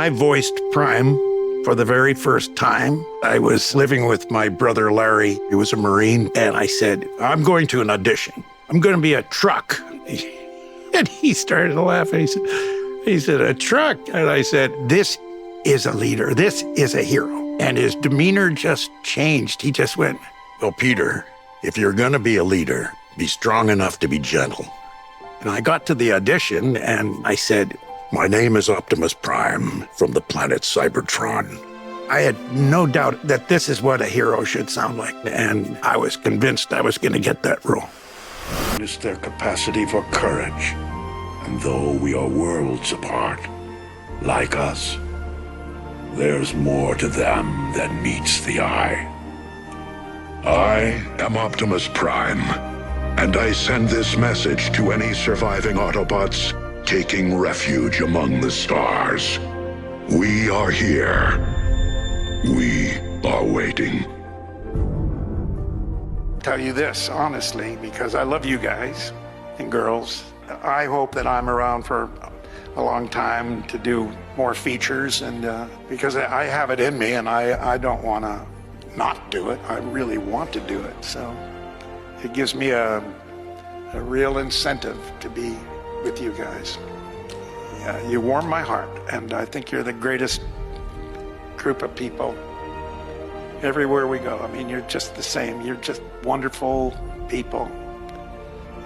I voiced Prime for the very first time. I was living with my brother Larry, who was a Marine, and I said, I'm going to an audition. I'm going to be a truck. And he started laughing. He said, a truck? And I said, this is a leader. This is a hero. And his demeanor just changed. He just went, well, Peter, if you're going to be a leader, be strong enough to be gentle. And I got to the audition and I said, my name is Optimus Prime from the planet Cybertron. I had no doubt that this is what a hero should sound like, and I was convinced I was going to get that role. It's their capacity for courage, and though we are worlds apart, like us, there's more to them than meets the eye. I am Optimus Prime, and I send this message to any surviving Autobots taking refuge among the stars. We are here. We are waiting. Tell you this, honestly, because I love you guys and girls. I hope that I'm around for a long time to do more features, and because I have it in me and I don't want to not do it. I really want to do it. So it gives me a real incentive to be with you guys. You warm my heart, and I think you're the greatest group of people everywhere we go. I mean, you're just the same. You're just wonderful people,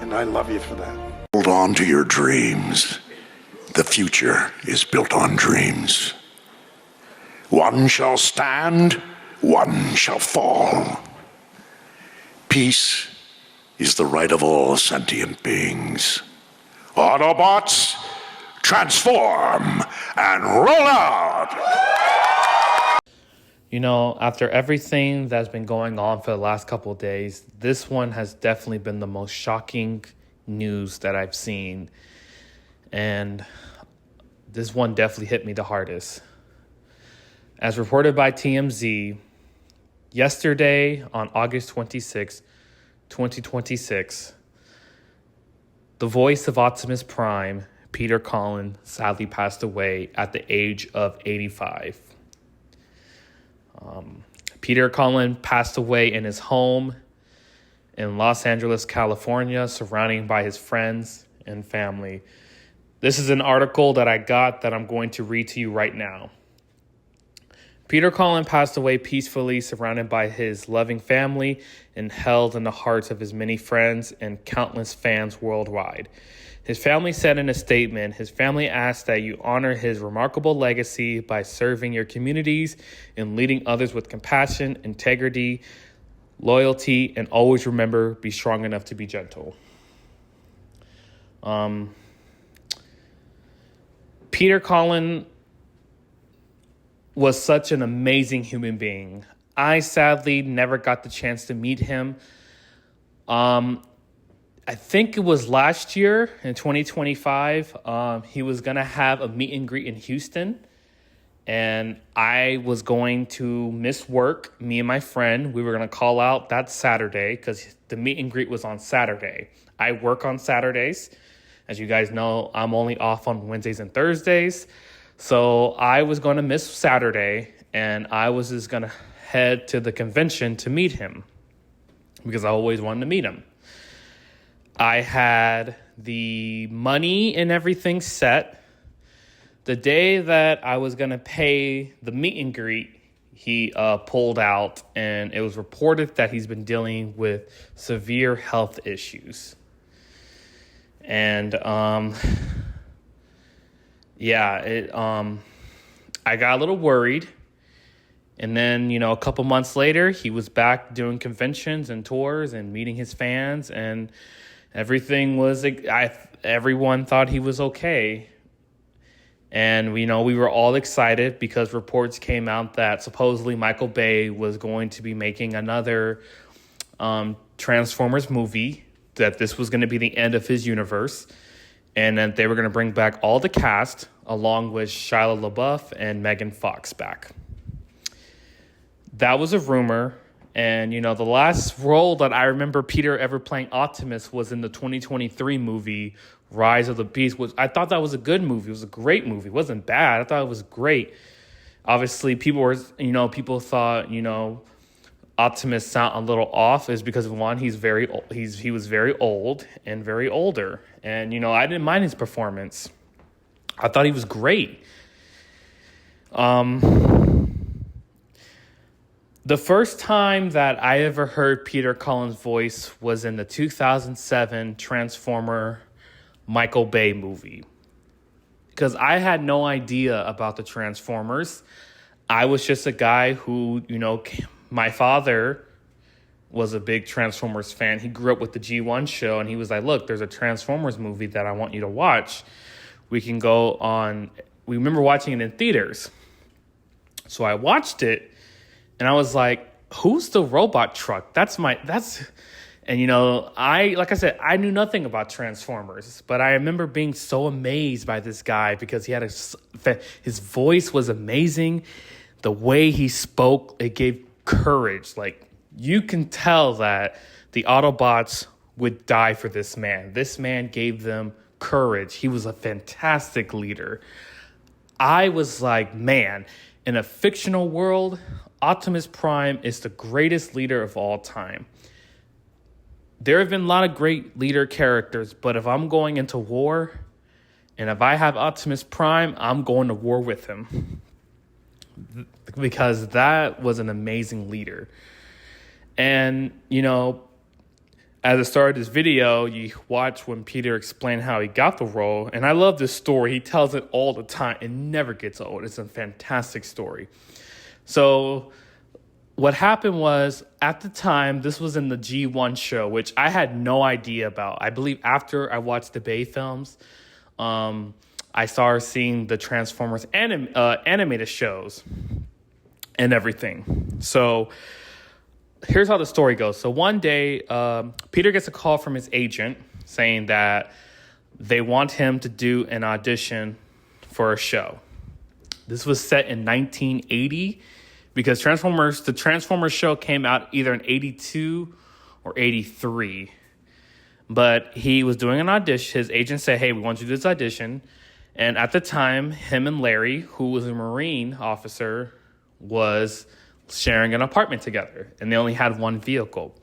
and I love you for that. Hold on to your dreams. The future is built on dreams. One shall stand, one shall fall. Peace is the right of all sentient beings. Autobots, transform and roll out! You know, after everything that's been going on for the last couple of days, this one has definitely been the most shocking news that I've seen. And this one definitely hit me the hardest. As reported by TMZ, yesterday on August 26, 2026, the voice of Optimus Prime, Peter Cullen, sadly passed away at the age of 85. Peter Cullen passed away in his home in Los Angeles, California, surrounded by his friends and family. This is an article that I got that I'm going to read to you right now. Peter Cullen passed away peacefully, surrounded by his loving family and held in the hearts of his many friends and countless fans worldwide. His family said in a statement, his family asks that you honor his remarkable legacy by serving your communities and leading others with compassion, integrity, loyalty, and always remember, be strong enough to be gentle. Peter Cullen was such an amazing human being. I sadly never got the chance to meet him. I think it was last year in 2025. He was going to have a meet and greet in Houston. And I was going to miss work. Me and my friend, we were going to call out that Saturday because the meet and greet was on Saturday. I work on Saturdays. As you guys know, I'm only off on Wednesdays and Thursdays. So I was going to miss Saturday, and I was just going to head to the convention to meet him because I always wanted to meet him. I had the money and everything set. The day that I was going to pay the meet and greet, he pulled out, and it was reported that he's been dealing with severe health issues. And I got a little worried. And then, a couple months later, he was back doing conventions and tours and meeting his fans, and everything was, everyone thought he was okay. And, we were all excited because reports came out that supposedly Michael Bay was going to be making another Transformers movie, that this was going to be the end of his universe, and that they were going to bring back all the cast along with Shia LaBeouf and Megan Fox back. That was a rumor. And, the last role that I remember Peter ever playing Optimus was in the 2023 movie Rise of the Beast, which I thought that was a good movie. It was a great movie. It wasn't bad. I thought it was great. Obviously, people thought, Optimus sound a little off is because one, he was very old and very older. And, I didn't mind his performance. I thought he was great. The first time that I ever heard Peter Cullen's voice was in the 2007 Transformer Michael Bay movie. Because I had no idea about the Transformers. I was just a guy who, my father was a big Transformers fan. He grew up with the G1 show, and he was like, look, there's a Transformers movie that I want you to watch. We remember watching it in theaters. So I watched it, and I was like, who's the robot truck? And, like I said, I knew nothing about Transformers, but I remember being so amazed by this guy because his voice was amazing. The way he spoke, it gave courage. Like, you can tell that the Autobots would die for this man. This man gave them courage. He was a fantastic leader. I was like, man, in a fictional world, Optimus Prime is the greatest leader of all time. There have been a lot of great leader characters, but if I'm going into war, and if I have Optimus Prime, I'm going to war with him. Because that was an amazing leader. And, at the start of this video, you watch when Peter explained how he got the role. And I love this story. He tells it all the time. It never gets old. It's a fantastic story. So what happened was, at the time, this was in the G1 show, which I had no idea about. I believe after I watched the Bay films, I started seeing the Transformers animated shows and everything. So here's how the story goes. So one day, Peter gets a call from his agent saying that they want him to do an audition for a show. This was set in 1980 because the Transformers show came out either in 82 or 83. But he was doing an audition. His agent said, hey, we want you to do this audition. And at the time, him and Larry, who was a Marine officer, was sharing an apartment together. And they only had one vehicle.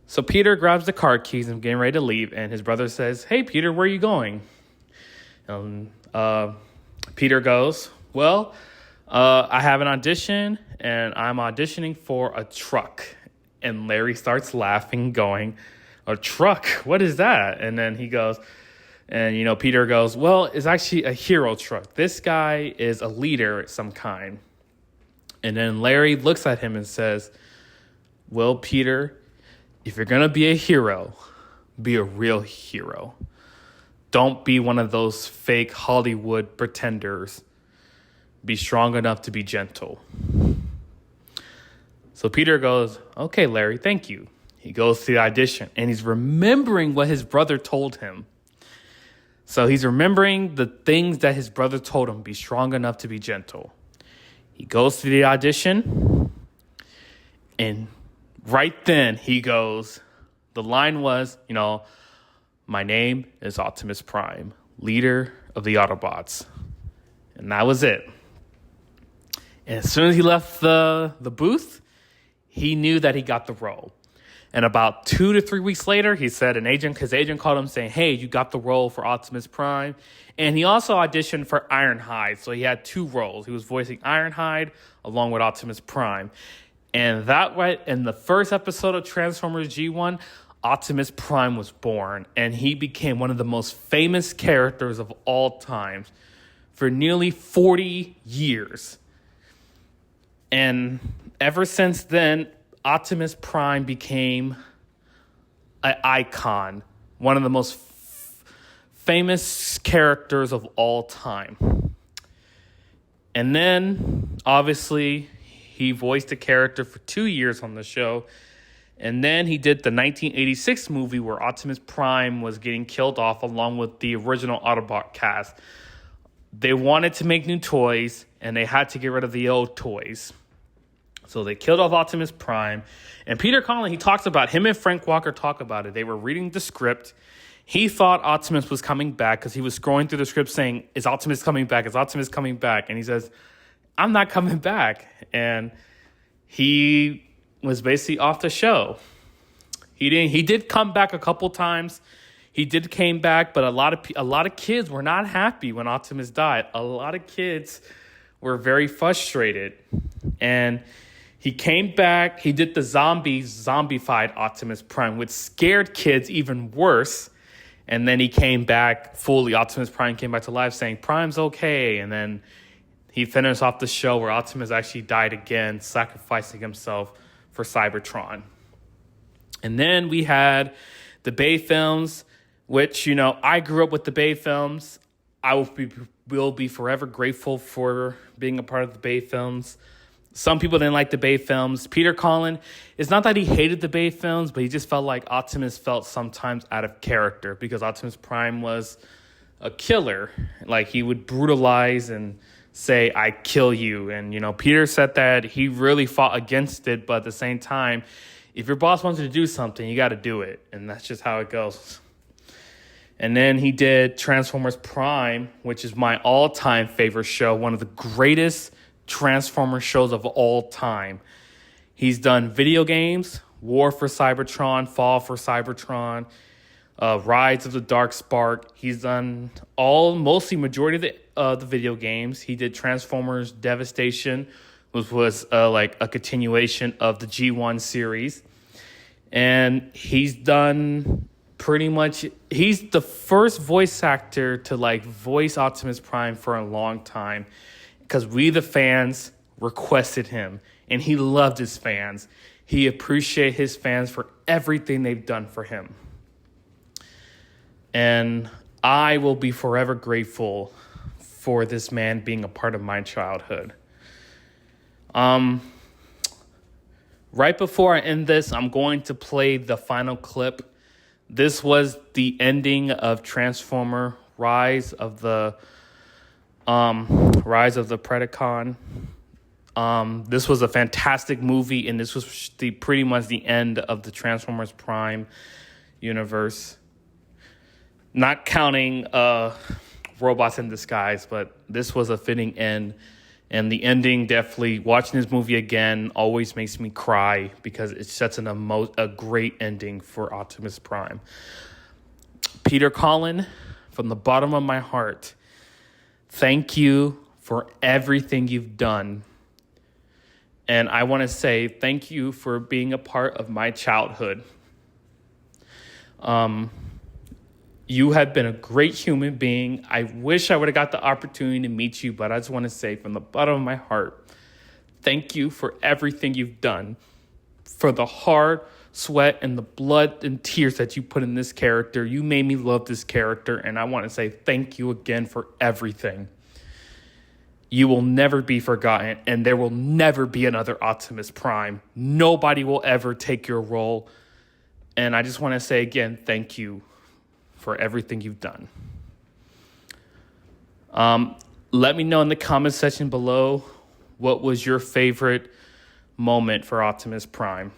So Peter grabs the car keys and getting ready to leave. And his brother says, hey, Peter, where are you going? And Peter goes, well, I have an audition, and I'm auditioning for a truck. And Larry starts laughing, going, a truck? What is that? And then he goes, and, Peter goes, well, it's actually a hero truck. This guy is a leader of some kind. And then Larry looks at him and says, well, Peter, if you're going to be a hero, be a real hero. Don't be one of those fake Hollywood pretenders. Be strong enough to be gentle. So Peter goes, okay, Larry, thank you. He goes to the audition, and he's remembering what his brother told him. So he's remembering the things that his brother told him, be strong enough to be gentle. He goes to the audition, and right then he goes, the line was, my name is Optimus Prime, leader of the Autobots. And that was it. And as soon as he left the booth, he knew that he got the role. And about 2 to 3 weeks later, his agent called him saying, hey, you got the role for Optimus Prime. And he also auditioned for Ironhide. So he had 2 roles. He was voicing Ironhide along with Optimus Prime. And in the first episode of Transformers G1, Optimus Prime was born. And he became one of the most famous characters of all time for nearly 40 years. And ever since then, Optimus Prime became an icon, one of the most famous characters of all time. And then, obviously, he voiced the character for 2 years on the show. And then he did the 1986 movie where Optimus Prime was getting killed off along with the original Autobot cast. They wanted to make new toys, and they had to get rid of the old toys. So they killed off Optimus Prime. And Peter Cullen, him and Frank Walker talk about it. They were reading the script, He thought Optimus was coming back because he was scrolling through the script saying, "Is Optimus coming back? Is Optimus coming back?" And he says, "I'm not coming back." And he was basically off the show. He did come back a couple times. He did came back, but a lot of kids were not happy when Optimus died. A lot of kids were very frustrated. And he came back. He did the zombified Optimus Prime, which scared kids even worse. And then he came back fully. Optimus Prime came back to life saying, "Prime's okay." And then he finished off the show where Optimus actually died again, sacrificing himself for Cybertron. And then we had the Bay films, which, I grew up with the Bay films. I will be forever grateful for being a part of the Bay films. Some people didn't like the Bay films. Peter Cullen, it's not that he hated the Bay films, but he just felt like Optimus felt sometimes out of character because Optimus Prime was a killer. Like, he would brutalize and say, "I kill you." And, Peter said that he really fought against it, but at the same time, if your boss wants you to do something, you got to do it. And that's just how it goes. And then he did Transformers Prime, which is my all-time favorite show, one of the greatest Transformers shows of all time. He's done video games, War for Cybertron, Fall for Cybertron, Rise of the Dark Spark. He's done mostly majority of the video games. He did Transformers Devastation, which was like a continuation of the G1 series. And he's done pretty much, he's the first voice actor to voice Optimus Prime for a long time because we, the fans, requested him. And he loved his fans. He appreciated his fans for everything they've done for him. And I will be forever grateful for this man being a part of my childhood. Right before I end this, I'm going to play the final clip. This was the ending of Transformer Rise of the Predacon. This was a fantastic movie, and this was pretty much the end of the Transformers Prime universe. Not counting Robots in Disguise, but this was a fitting end. And the ending, definitely, watching this movie again always makes me cry because it sets a great ending for Optimus Prime. Peter Cullen, from the bottom of my heart, thank you for everything you've done. And I want to say thank you for being a part of my childhood. You have been a great human being. I wish I would have got the opportunity to meet you, but I just want to say from the bottom of my heart, thank you for everything you've done, for the hard sweat and the blood and tears that you put in this character. You made me love this character, and I want to say thank you again for everything. You will never be forgotten, and there will never be another Optimus Prime. Nobody will ever take your role. And I just want to say again, thank you for everything you've done. Let me know in the comment section below what was your favorite moment for Optimus Prime.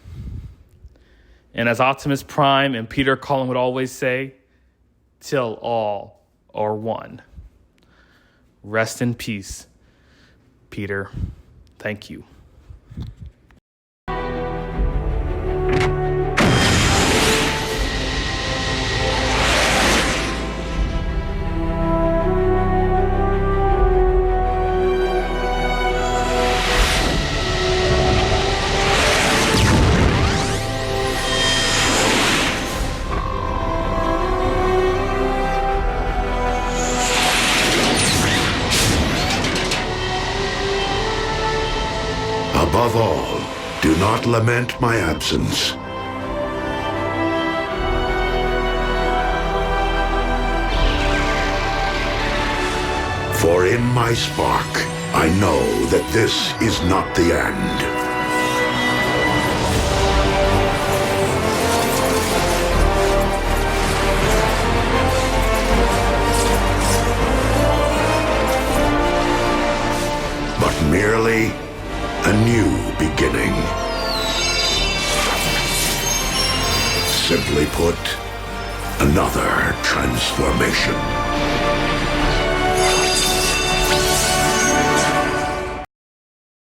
And as Optimus Prime and Peter Cullen would always say, till all are one. Rest in peace, Peter. Thank you. Above all, do not lament my absence. For in my spark, I know that this is not the end. But merely a new beginning. Simply put, Another transformation.